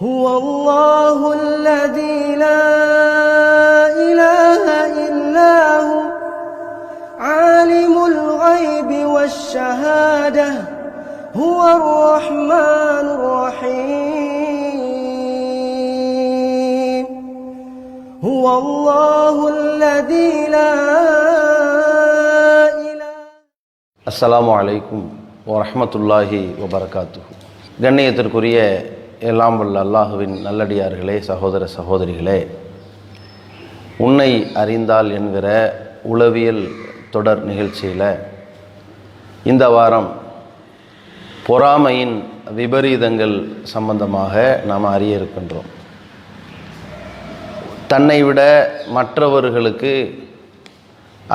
هو الله الذي لا إله إلا هو عالم الغيب والشهادة هو الرحمن الرحيم هو الله الذي لا إله. அஸ்ஸலாமு அலைக்கும் வரஹ்மத்துல்லாஹி வபரகாத்துஹு. கண்ணியத்திற்குரிய எல்லாம் வல்ல அல்லாஹுவின் நல்லடியார்களே, சகோதர சகோதரிகளே, உன்னை அறிந்தால் என்கிற உளவியல் தொடர் நிகழ்ச்சியில் இந்த வாரம் பொறாமையின் விபரீதங்கள் சம்பந்தமாக நாம் அறிய இருக்கின்றோம். தன்னை விட மற்றவர்களுக்கு,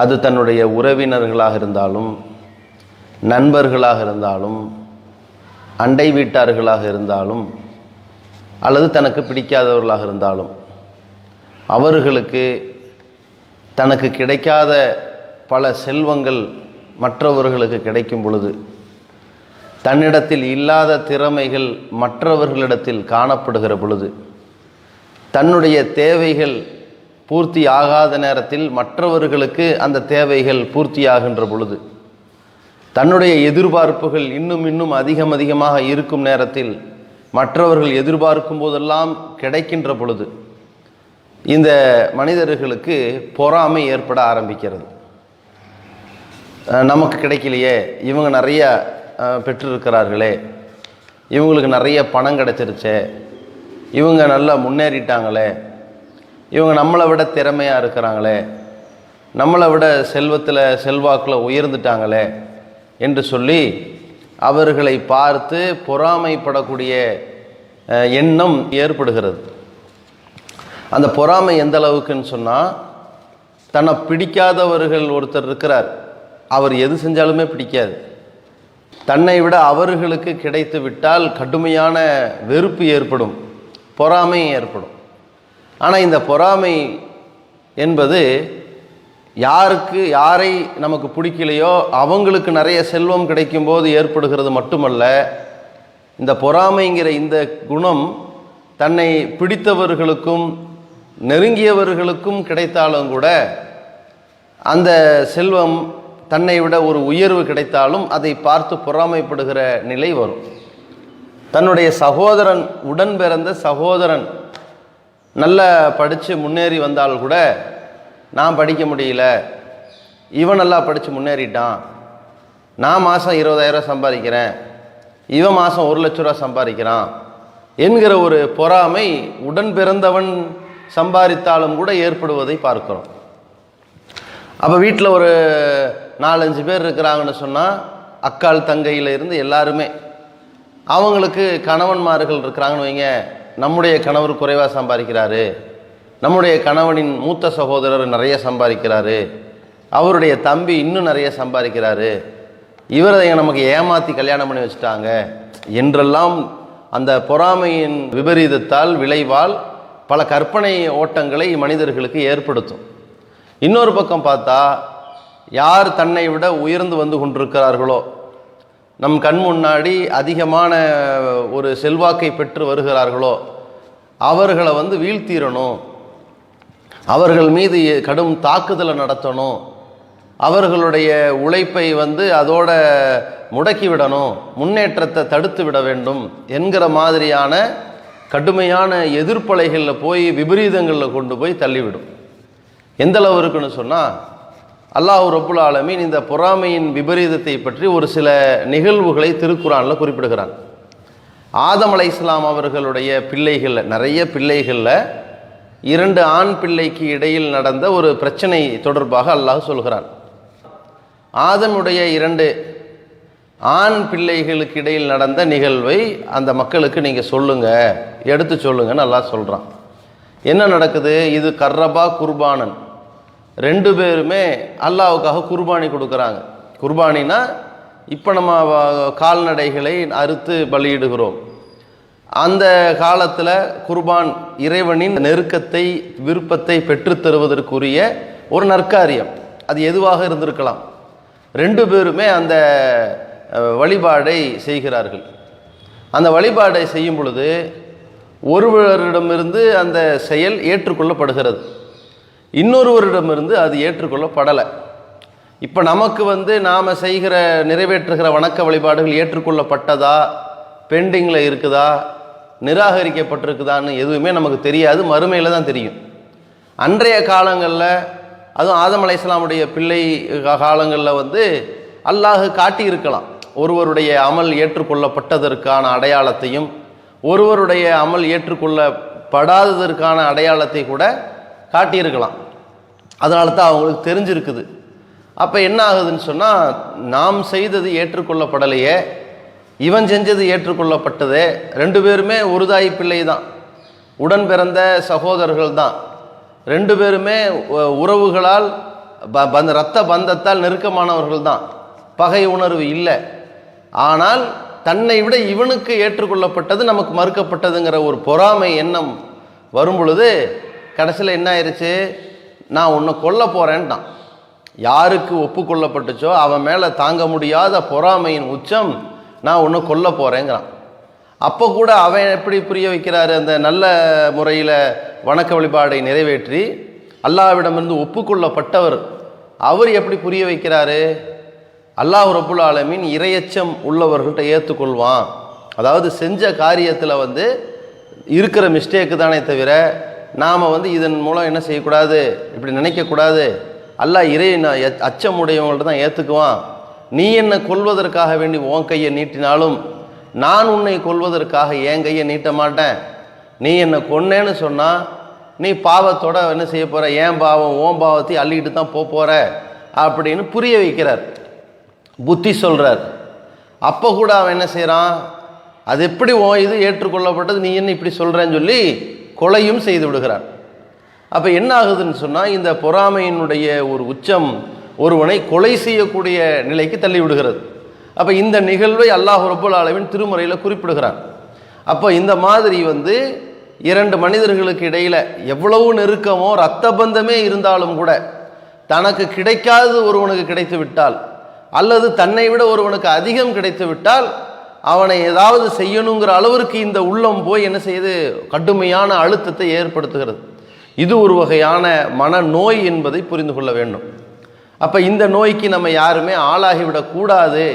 அது தன்னுடைய உறவினர்களாக இருந்தாலும், நண்பர்களாக இருந்தாலும், அண்டை வீட்டார்களாக இருந்தாலும், அல்லது தனக்கு பிடிக்காதவர்களாக இருந்தாலும், அவர்களுக்கு தனக்கு கிடைக்காத பல செல்வங்கள் மற்றவர்களுக்கு கிடைக்கும் பொழுது, தன்னிடத்தில் இல்லாத திறமைகள் மற்றவர்களிடத்தில் காணப்படுகிற பொழுது, தன்னுடைய தேவைகள் பூர்த்தி ஆகாத நேரத்தில் மற்றவர்களுக்கு அந்த தேவைகள் பூர்த்தியாகின்ற பொழுது, தன்னுடைய எதிர்பார்ப்புகள் இன்னும் அதிகமாக இருக்கும் நேரத்தில் மற்றவர்கள் எதிர்பார்க்கும் போதெல்லாம் கிடைக்கின்ற பொழுது, இந்த மனிதர்களுக்கு பொறாமை ஏற்பட ஆரம்பிக்கிறது. நமக்கு கிடைக்கலையே, இவங்க நிறைய பெற்றிருக்கிறார்களே, இவங்களுக்கு நிறைய பணம் கிடைச்சிருச்சே, இவங்க நல்லா முன்னேறிட்டாங்களே, இவங்க நம்மளை விட திறமையாக இருக்கிறாங்களே, நம்மளை விட செல்வத்தில் செல்வாக்கில் உயர்ந்துட்டாங்களே என்று சொல்லி அவர்களை பார்த்து பொறாமைப்படக்கூடிய எண்ணம் ஏற்படுகிறது. அந்த பொறாமை எந்த அளவுக்குன்னு சொன்னால், தன்னை பிடிக்காதவர்கள் ஒருத்தர் இருக்கிறார், அவர் எது செஞ்சாலுமே பிடிக்காது. தன்னை விட அவர்களுக்கு கிடைத்து விட்டால் கடுமையான வெறுப்பு ஏற்படும், பொறாமை ஏற்படும். ஆனால் இந்த பொறாமை என்பது யாரை நமக்கு பிடிக்கலையோ அவங்களுக்கு நிறைய செல்வம் கிடைக்கும் போது ஏற்படுகிறது மட்டுமல்ல, இந்த பொறாமைங்கிற இந்த குணம் தன்னை பிடித்தவர்களுக்கும் நெருங்கியவர்களுக்கும் கிடைத்தாலும் கூட, அந்த செல்வம் தன்னை விட ஒரு உயர்வு கிடைத்தாலும் அதை பார்த்து பொறாமைப்படுகிற நிலை வரும். தன்னுடைய சகோதரன், உடன் பிறந்த சகோதரன் நல்லா படித்து முன்னேறி வந்தால் கூட, நான் படிக்க முடியல, இவன் நல்லா படித்து முன்னேறிட்டான், நான் மாதம் 20,000 சம்பாதிக்கிறேன், இவன் மாதம் 1,00,000 சம்பாதிக்கிறான் என்கிற ஒரு பொறாமை உடன் பிறந்தவன் சம்பாதித்தாலும் கூட ஏற்படுவதை பார்க்கிறோம். அப்போ வீட்டில் ஒரு 4-5 பேர் இருக்கிறாங்கன்னு சொன்னால், அக்கால் தங்கையில் இருந்து எல்லாருமே, அவங்களுக்கு கணவன்மார்கள் இருக்கிறாங்கன்னு வைங்க, நம்முடைய கணவர் குறைவாக சம்பாதிக்கிறாரு, நம்முடைய கணவனின் மூத்த சகோதரர் நிறைய சம்பாதிக்கிறாரு, அவருடைய தம்பி இன்னும் நிறைய சம்பாதிக்கிறாரு, இவரை நமக்கு ஏமாற்றி கல்யாணம் பண்ணி வச்சுட்டாங்க என்றெல்லாம் அந்த பொறாமையின் விபரீதத்தால், விளைவால் பல கற்பனை ஓட்டங்களை மனிதர்களுக்கு ஏற்படுத்தும். இன்னொரு பக்கம் பார்த்தா, யார் தன்னை விட உயர்ந்து வந்து கொண்டிருக்கிறார்களோ, நம் கண் முன்னாடி அதிகமான ஒரு செல்வாக்கை பெற்று வருகிறார்களோ, அவர்களை வீழ்த்திடணும், அவர்கள் மீது கடும் தாக்குதலை நடத்தணும், அவர்களுடைய உழைப்பை அதோட முடக்கிவிடணும், முன்னேற்றத்தை தடுத்து விட வேண்டும் என்கிற மாதிரியான கடுமையான எதிர்ப்பலைகளில் போய் விபரீதங்களில் கொண்டு போய் தள்ளிவிடும். எந்த அளவு இருக்குன்னு சொன்னால், அல்லாஹ் ரப்புல் ஆலமீன் இந்த பொறாமையின் விபரீதத்தை பற்றி ஒரு சில நிகழ்வுகளை திருக்குர்ஆனில் குறிப்பிடுகிறான். ஆதம் அலைஹிஸ்ஸலாம் அவர்களுடைய பிள்ளைகளில், நிறைய பிள்ளைகளில் 2 ஆண் பிள்ளைக்கு இடையில் நடந்த ஒரு பிரச்சனை தொடர்பாக அல்லாஹ் சொல்கிறான். ஆதமுடைய 2 ஆண் பிள்ளைகளுக்கு இடையில் நடந்த நிகழ்வை அந்த மக்களுக்கு நீங்கள் சொல்லுங்கள், எடுத்து சொல்லுங்கன்னு அல்லாஹ் சொல்கிறான். என்ன நடக்குது? இது கர்ரபா குர்பானன், 2 பேருமே அல்லாஹ்வுக்காக குர்பானி கொடுக்குறாங்க. குர்பானினா இப்போ நம்ம கால்நடைகளை அறுத்து பலியிடுகிறோம். அந்த காலத்தில் குர்பான் இறைவனின் நெருக்கத்தை, விருப்பத்தை பெற்றுத்தருவதற்குரிய ஒரு நற்காரியம். அது எதுவாக இருந்திருக்கலாம். 2 பேருமே அந்த வழிபாடை செய்கிறார்கள். அந்த வழிபாடை செய்யும் பொழுது ஒருவரிடமிருந்து அந்த செயல் ஏற்றுக்கொள்ளப்படுகிறது, இன்னொருவரிடமிருந்து அது ஏற்றுக்கொள்ளப்படலை. இப்போ நமக்கு நாம் செய்கிற நிறைவேற்றுகிற வணக்க வழிபாடுகள் ஏற்றுக்கொள்ளப்பட்டதா, பெண்டிங்கில் இருக்குதா, நிராகரிக்கப்பட்டிருக்குதான்னு எதுவுமே நமக்கு தெரியாது, மறுமையில் தான் தெரியும். அன்றைய காலங்களில், அதுவும் ஆதம் அலைஹிஸ்ஸலாமுடைய பிள்ளை காலங்களில் அல்லாஹ் காட்டியிருக்கலாம் ஒருவருடைய அமல் ஏற்றுக்கொள்ளப்பட்டதற்கான அடையாளத்தையும் ஒருவருடைய அமல் ஏற்றுக்கொள்ளப்படாததற்கான அடையாளத்தை கூட காட்டியிருக்கலாம். அதனால தான் அவங்களுக்கு தெரிஞ்சிருக்குது. அப்போ என்ன ஆகுதுன்னு சொன்னால், நாம் செய்தது ஏற்றுக்கொள்ளப்படலையே, இவன் செஞ்சது ஏற்றுக்கொள்ளப்பட்டதே, ரெண்டு பேருமே ஒரு தாய் பிள்ளை தான், உடன் பிறந்த சகோதரர்கள் தான், ரெண்டு பேருமே உறவுகளால் இரத்த பந்தத்தால் நெருக்கமானவர்கள் தான், பகை உணர்வு இல்லை. ஆனால் தன்னை விட இவனுக்கு ஏற்றுக்கொள்ளப்பட்டது நமக்கு மறுக்கப்பட்டதுங்கிற ஒரு பொறாமை எண்ணம் வரும் பொழுது கடைசியில் என்ன ஆயிடுச்சு, நான் உன்னை கொல்ல போகிறேன்ட்டான். யாருக்கு ஒப்புக்கொள்ளப்பட்டுச்சோ அவன் மேலே தாங்க முடியாத பொறாமையின் உச்சம், நான் உன்னை கொல்ல போகிறேங்கிறான். அப்போ கூட அவன் எப்படி புரிய வைக்கிறாரு, அந்த நல்ல முறையில் வணக்க வழிபாடை நிறைவேற்றி அல்லாஹ்விடமிருந்து ஒப்புக்கொள்ளப்பட்டவர் அவர் எப்படி புரிய வைக்கிறாரு, அல்லாஹ் ரப்புல் ஆலமீன் இறையச்சம் உள்ளவர்கள்ட்ட ஏற்றுக்கொள்வான். அதாவது செஞ்ச காரியத்தில் இருக்கிற மிஸ்டேக்கு தானே தவிர நாம் இதன் மூலம் என்ன செய்யக்கூடாது, இப்படி நினைக்கக்கூடாது. அல்லாஹ் அச்சம் உடையவங்கள்ட்ட தான் ஏற்றுக்குவான். நீ என்னை கொல்வதற்காக வேண்டி உன் கையை நீட்டினாலும் நான் உன்னை கொல்வதற்காக என் கையை நீட்ட மாட்டேன். நீ என்னை கொன்னேன்னு சொன்னால் நீ பாவத்தோட என்ன செய்ய போகிற, ஏன் பாவம் ஓன் பாவத்தை அள்ளிக்கிட்டு தான் போகிற அப்படின்னு புரிய வைக்கிறார், புத்தி சொல்கிறார். அப்போ கூட அவன் என்ன செய்கிறான், அது எப்படி இது ஏற்றுக்கொள்ளப்பட்டது, நீ என்ன இப்படி சொல்கிறேன்னு சொல்லி கொலையும் செய்து விடுகிறான். அப்போ என்ன ஆகுதுன்னு சொன்னால், இந்த பொறாமையினுடைய ஒரு உச்சம் ஒருவனை கொலை செய்யக்கூடிய நிலைக்கு தள்ளி விடுகிறது. அப்போ இந்த நிகழ்வை அல்லாஹ் ரப்புல் ஆலமீன் திருமறையில் குறிப்பிடுகிறான். அப்போ இந்த மாதிரி இரண்டு மனிதர்களுக்கு இடையில் எவ்வளவு நெருக்கமோ இரத்த பந்தமே இருந்தாலும் கூட தனக்கு கிடைக்காது ஒருவனுக்கு கிடைத்து விட்டால், அல்லது தன்னை விட ஒருவனுக்கு அதிகம் கிடைத்து விட்டால் அவனை ஏதாவது செய்யணுங்கிற அளவிற்கு இந்த உள்ளம் போய் என்ன செய்யுது, கடுமையான அழுத்தத்தை ஏற்படுத்துகிறது. இது ஒரு வகையான மனநோய் என்பதை புரிந்து கொள்ள வேண்டும். அப்போ இந்த நோய்க்கு நம்ம யாருமே ஆளாகிவிடக்கூடாது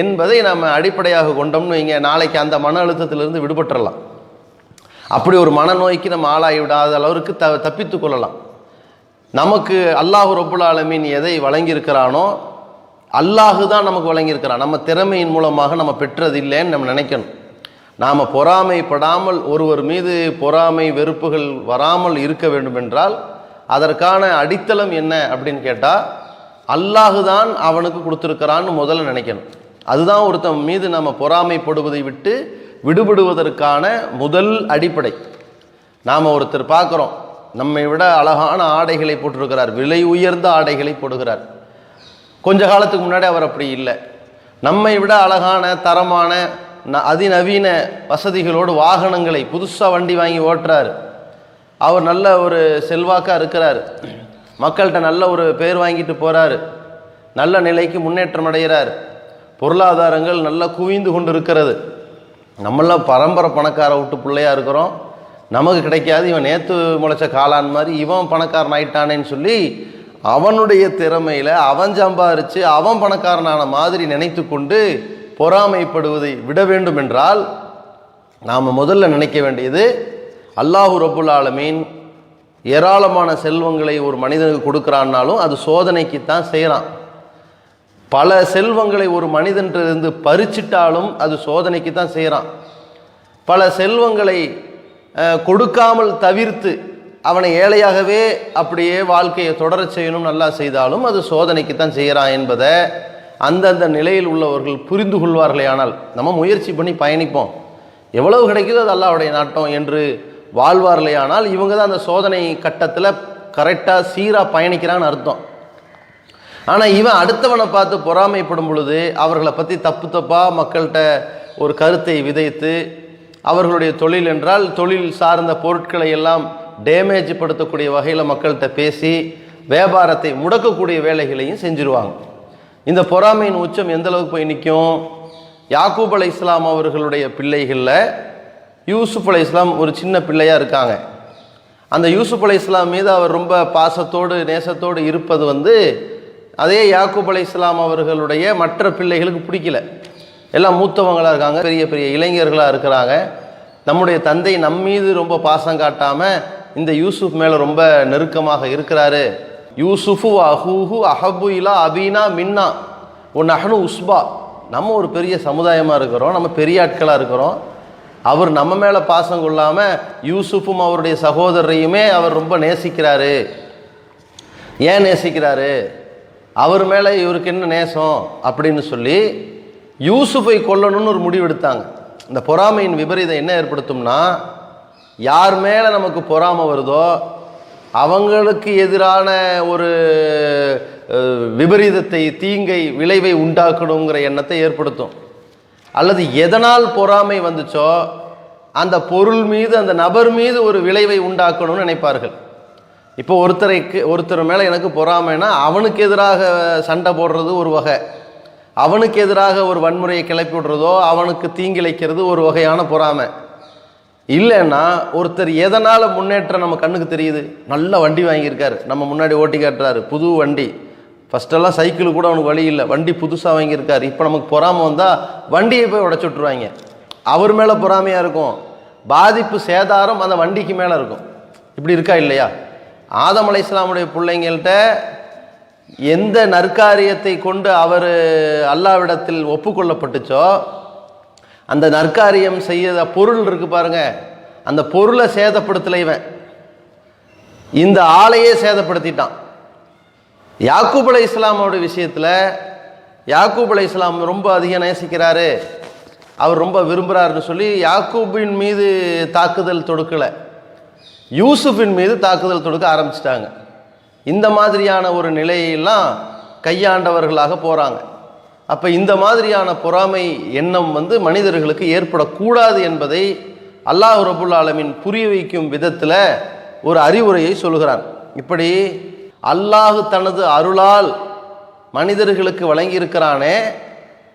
என்பதை நம்ம அடிப்படையாக கொண்டோம்னு வைங்க, நாளைக்கு அந்த மன அழுத்தத்திலிருந்து விடுபட்டுறலாம். அப்படி ஒரு மனநோய்க்கு நம்ம ஆளாகிவிடாத அளவிற்கு தப்பித்து கொள்ளலாம். நமக்கு அல்லாஹ் ரப்புல் ஆலமீன் எதை வழங்கியிருக்கிறானோ அல்லாஹு தான் நமக்கு வழங்கியிருக்கிறான். நம்ம திறமையின் மூலமாக நம்ம பெற்றது இல்லைன்னு நம்ம நினைக்கணும். நாம் பொறாமைப்படாமல், ஒருவர் மீது பொறாமை வெறுப்புகள் வராமல் இருக்க வேண்டும் என்றால் அதற்கான அடித்தளம் என்ன அப்படின்னு கேட்டால், அல்லாஹு தான் அவனுக்கு கொடுத்துருக்கிறான்னு முதல்ல நினைக்கணும். அதுதான் ஒருத்தன் மீது நம்ம பொறாமைப்படுவதை விட்டு விடுபடுவதற்கான முதல் அடிப்படை. நாம் ஒருத்தர் பார்க்குறோம், நம்மை விட அழகான ஆடைகளை போட்டிருக்கிறார், விலை உயர்ந்த ஆடைகளை போடுகிறார். கொஞ்ச காலத்துக்கு முன்னாடி அவர் அப்படி இல்லை. நம்மை விட அழகான தரமான அதிநவீன வசதிகளோடு வாகனங்களை புதுசாக வண்டி வாங்கி ஓட்டுறாரு. அவர் நல்ல ஒரு செல்வாக்காக இருக்கிறார், மக்கள்கிட்ட நல்ல ஒரு பேர் வாங்கிட்டு போகிறாரு, நல்ல நிலைக்கு முன்னேற்றம் அடைகிறார், பொருளாதாரங்கள் நல்லா குவிந்து கொண்டு இருக்கிறது. நம்மளாம் பரம்பரை பணக்கார விட்டு பிள்ளையாக இருக்கிறோம், நமக்கு கிடைக்காது, இவன் நேற்று முளைச்ச காளான் மாதிரி இவன் பணக்காரன் ஆயிட்டானேன்னு சொல்லி அவனுடைய திறமையில் அவன் சம்பாரித்து அவன் பணக்காரனான மாதிரி நினைத்து கொண்டு பொறாமைப்படுவதை விட வேண்டும் என்றால் நாம் முதல்ல நினைக்க வேண்டியது, அல்லாஹு ரப்புல் ஆலமீன் ஏராளமான செல்வங்களை ஒரு மனிதனுக்கு கொடுக்குறான்னாலும் அது சோதனைக்குத்தான் செய்கிறான். பல செல்வங்களை ஒரு மனிதனிலிருந்து பறிச்சிட்டாலும் அது சோதனைக்கு தான் செய்கிறான். பல செல்வங்களை கொடுக்காமல் தவிர்த்து அவனை ஏழையாகவே அப்படியே வாழ்க்கையை தொடர செய்யணும் நல்லா செய்தாலும் அது சோதனைக்கு தான் செய்கிறான் என்பதை அந்தந்த நிலையில் உள்ளவர்கள் புரிந்து கொள்வார்களே. ஆனால் நம்ம முயற்சி பண்ணி பயணிப்போம், எவ்வளவு கிடைக்குதோ அது அல்லாஹ்வுடைய நாட்டம் என்று வாழ்வார்களே. ஆனால் இவங்க தான் அந்த சோதனை கட்டத்தில் கரெக்டாக சீராக பயணிக்கிறான்னு அர்த்தம். ஆனால் இவன் அடுத்தவனை பார்த்து பொறாமைப்படும் பொழுது அவர்களை பற்றி தப்பு தப்பாக மக்கள்கிட்ட ஒரு கருத்தை விதைத்து, அவர்களுடைய தொழில் என்றால் தொழில் சார்ந்த பொருட்களை எல்லாம் டேமேஜ் படுத்தக்கூடிய வகையில் மக்கள்கிட்ட பேசி வியாபாரத்தை முடக்கக்கூடிய வேலைகளையும் செஞ்சுருவாங்க. இந்த பொறாமையின் உச்சம் எந்த அளவுக்கு போய் நிற்கும்? யாக்கூப் அலைஹிஸ்ஸலாம் அவர்களுடைய பிள்ளைகளில் யூசுப் அலைஹிஸ்ஸலாம் ஒரு சின்ன பிள்ளையாக இருக்காங்க. அந்த யூசுப் அலைஹிஸ்ஸலாம் மீது அவர் ரொம்ப பாசத்தோடு நேசத்தோடு இருப்பது அதே யாக்கூப் அலைஹிஸ்ஸலாம் அவர்களுடைய மற்ற பிள்ளைகளுக்கு பிடிக்கல. எல்லாம் மூத்தவங்களாக இருக்காங்க, பெரிய பெரிய இளைஞர்களாக இருக்கிறாங்க. நம்முடைய தந்தை நம் மீது ரொம்ப பாசம் காட்டாமல் இந்த யூசுப் மேலே ரொம்ப நெருக்கமாக இருக்கிறாரு. யூசுஃபு அஹூஹு அஹபு இலா அபீனா மின்னா ஒன் அஹனு உஸ்பா, நம்ம ஒரு பெரிய சமுதாயமாக இருக்கிறோம், நம்ம பெரிய ஆட்களாக இருக்கிறோம். அவர் நம்ம மேலே பாசம் கொள்ளாமல் யூசுஃபும் அவருடைய சகோதரரையுமே அவர் ரொம்ப நேசிக்கிறாரு. ஏன் நேசிக்கிறாரு, அவர் மேலே இவருக்கு என்ன நேசம் அப்படின்னு சொல்லி யூசுஃபை கொல்லணும்னு ஒரு முடிவு எடுத்தாங்க. இந்த பொறாமையின் விபரீதம் என்ன ஏற்படுத்தும்னா, யார் மேலே நமக்கு பொறாமை வருதோ அவங்களுக்கு எதிரான ஒரு விபரீதத்தை, தீங்கை, விளைவை உண்டாக்கணுங்கிற எண்ணத்தை ஏற்படுத்தும். அல்லது எதனால் பொறாமை வந்துச்சோ அந்த பொருள் மீது, அந்த நபர் மீது ஒரு விளைவை உண்டாக்கணும்னு நினைப்பார்கள். இப்போ ஒருத்தர் மேலே எனக்கு பொறாமைனா அவனுக்கு எதிராக சண்டை போடுறது ஒரு வகை, அவனுக்கு எதிராக ஒரு வன்முறையை கிளப்பி விடுறதோ அவனுக்கு தீங்கிழைக்கிறது ஒரு வகையான பொறாமை. இல்லைன்னா ஒருத்தர் எதனால் முன்னேற்றம் நம்ம கண்ணுக்கு தெரியுது, நல்ல வண்டி வாங்கியிருக்காரு, நம்ம முன்னாடி ஓட்டி காட்டுறாரு, புது வண்டி, ஃபஸ்ட்டெல்லாம் சைக்கிள் கூட அவனுக்கு வழி இல்லை, வண்டி புதுசாக வாங்கியிருக்காரு, இப்போ நமக்கு பொறாமை வந்தால் வண்டியை போய் உடச்சி விட்ருவாங்க. அவர் மேலே பொறாமையாக இருக்கும், பாதிப்பு சேதாரம் அந்த வண்டிக்கு மேலே இருக்கும். இப்படி இருக்கா இல்லையா? ஆதம் அலைஹிஸ்ஸலாமுடைய பிள்ளைங்கள்ட்ட எந்த நற்காரியத்தை கொண்டு அவர் அல்லாஹ்விடத்தில் ஒப்புக்கொள்ளப்பட்டுச்சோ அந்த நற்காரியம் செய்ய பொருள் இருக்கு பாருங்க, அந்த பொருளை சேதப்படுத்தலை இவன், இந்த ஆளையே சேதப்படுத்திட்டான். யாக்கூப் அலைஹிஸ்ஸலாமோட விஷயத்தில் யாக்கூப் அலைஹிஸ்ஸலாம் ரொம்ப அதிகம் நேசிக்கிறாரு, அவர் ரொம்ப விரும்புகிறாருன்னு சொல்லி யாக்கூபின் மீது தாக்குதல் தொடுக்கலை, யூசுஃபின் மீது தாக்குதல் தொடுக்க ஆரம்பிச்சிட்டாங்க. இந்த மாதிரியான ஒரு நிலையெல்லாம் கையாண்டவர்களாக போகிறாங்க. அப்போ இந்த மாதிரியான பொறாமை எண்ணம் மனிதர்களுக்கு ஏற்படக்கூடாது என்பதை அல்லாஹ் ரப்புல் ஆலமீன் புரிய வைக்கும் விதத்தில் ஒரு அறிவுரையை சொல்கிறான். இப்படி அல்லாஹ் தனது அருளால் மனிதர்களுக்கு வழங்கியிருக்கிறானே,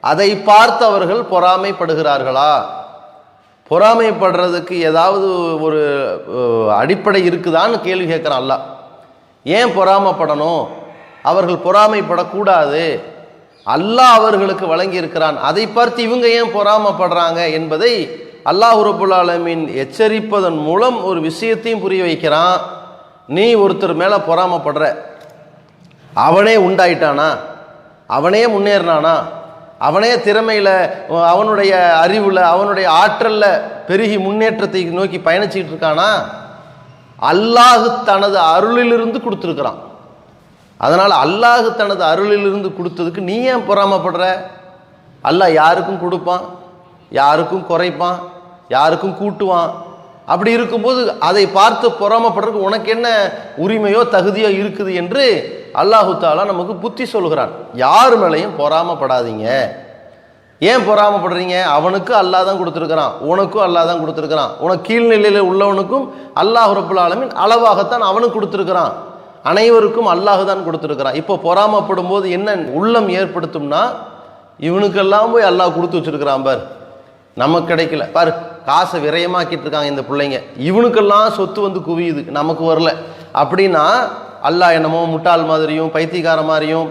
அதை பார்த்து அவர்கள் பொறாமைப்படுகிறார்களா? பொறாமைப்படுறதுக்கு ஏதாவது ஒரு அடிப்படை இருக்குதான்னு கேள்வி கேட்குறான் அல்லாஹ். ஏன் பொறாமைப்படணும்? அவர்கள் பொறாமைப்படக்கூடாது. அல்லாஹ் அவர்களுக்கு வழங்கி இருக்கிறான், அதை பார்த்து இவங்க ஏன் பொறாமைப்படுறாங்க என்பதை அல்லாஹ் ரப்புல் ஆலமீன் எச்சரிப்பதன் மூலம் ஒரு விஷயத்தையும் புரிய வைக்கிறான். நீ ஒருத்தர் மேலே பொறாமைப்படுற, அவனே உண்டாயிட்டானா, அவனே முன்னேறினானா, அவனே திறமையில், அவனுடைய அறிவில், அவனுடைய ஆற்றலில் பெருகி முன்னேற்றத்தை நோக்கி பயணிச்சுக்கிட்டு இருக்கானா? அல்லாஹ் தனது அருளிலிருந்து கொடுத்துருக்கிறான். அதனால் அல்லாஹ் தனது அருளிலிருந்து கொடுத்ததுக்கு நீ ஏன் பொறாமைப்படுற? அல்லாஹ் யாருக்கும் கொடுப்பான், யாருக்கும் குறைப்பான், யாருக்கும் கூட்டுவான். அப்படி இருக்கும்போது அதை பார்த்து பொறாமைப்படுறதுக்கு உனக்கு என்ன உரிமையோ தகுதியோ இருக்குது என்று அல்லாஹு தாலா நமக்கு புத்தி சொல்கிறான். யார் மேலேயும் பொறாமைப்படாதீங்க. ஏன் பொறாமைப்படுறீங்க? அவனுக்கு அல்லாஹ் தான் கொடுத்துருக்கிறான், உனக்கும் அல்லாஹ் தான் கொடுத்துருக்கிறான், உனக்கு கீழ்நிலையில் உள்ளவனுக்கும் அல்லாஹ் ரப்புல் ஆலமீன் அளவாகத்தான் அவனுக்கு கொடுத்துருக்கிறான், அனைவருக்கும் அல்லாஹ் தான் கொடுத்துருக்கிறான். இப்போ பொறாமைப்படும் போது என்ன உள்ளம் ஏற்படுத்தும்னா, இவனுக்கெல்லாம் போய் அல்லாஹ் கொடுத்து வச்சிருக்கிறான் பார், நமக்கு கிடைக்கல பார், காசை விரயமாக்கிட்டு இருக்காங்க இந்த பிள்ளைங்க, இவனுக்கெல்லாம் சொத்து குவியுது, நமக்கு வரல அப்படின்னா அல்லாஹ் என்னமோ முட்டாள் மாதிரியும் பைத்தியக்கார மாதிரியும்,